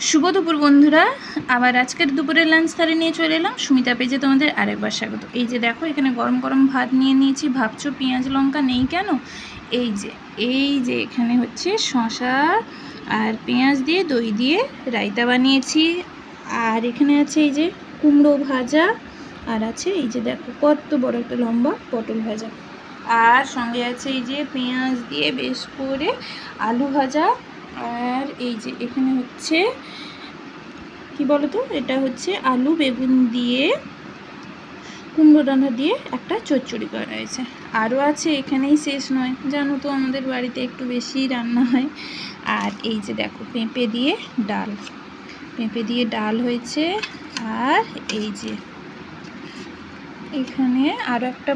শুভ দুপুর বন্ধুরা, আবার আজকের দুপুরের লাঞ্চ থালি নিয়ে চলে এলাম সুমিতা পেজে। তোমাদের আরেকবার স্বাগত। এই যে দেখো, এখানে গরম গরম ভাত নিয়ে নিয়েছি। ভাবছো পেঁয়াজ লঙ্কা নেই কেন? এই যে এখানে হচ্ছে শসা আর পেঁয়াজ দিয়ে দই দিয়ে রায়তা বানিয়েছি। আর এখানে আছে এই যে কুমড়ো ভাজা, আর আছে এই যে দেখো কত বড় একটা লম্বা পটল ভাজা, আর সঙ্গে আছে এই যে পেঁয়াজ দিয়ে বেশ করে আলু ভাজা। আর এই যে এখানে হচ্ছে কি বলো তো, এটা হচ্ছে আলু বেগুন দিয়ে কুমড়ো ডাঁটা দিয়ে একটা চচ্চড়ি করা হয়েছে। আরও আছে, এখানেই শেষ নয়, জানো তো আমাদের বাড়িতে একটু বেশি রান্না হয়। আর এই যে দেখো পেঁপে দিয়ে ডাল হয়েছে। আর এই যে এখানে আরও একটা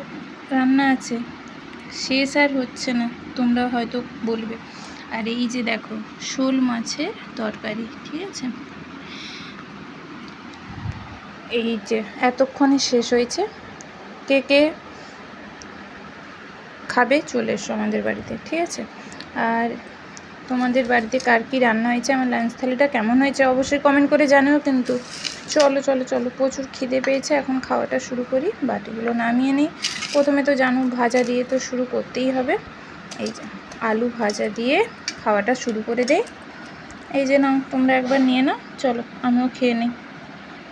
রান্না আছে, শেষ আর হচ্ছে না, তোমরা হয়তো বলবে। আর এই যে দেখো শোল মাছের তরকারি, ঠিক আছে। এই যে এতক্ষণে শেষ হয়েছে। কে কে খাবে চলে এসো আমাদের বাড়িতে, ঠিক আছে। আর তোমাদের বাড়িতে কার কী রান্না হয়েছে, আমার লাঞ্চ থালিটা কেমন হয়েছে অবশ্যই কমেন্ট করে জানিও কিন্তু। চলো চলো চলো, প্রচুর খিদে পেয়েছে, এখন খাওয়াটা শুরু করি। বাটিগুলো নামিয়ে নিই। প্রথমে তো জানো ভাজা দিয়ে তো শুরু করতেই হবে। এই যে আলু ভাজা দিয়ে খাওয়াটা শুরু করে দেই। এই যে নাও, তোমরা একবার নিয়ে নাও, চলো আমিও খেয়ে নিই।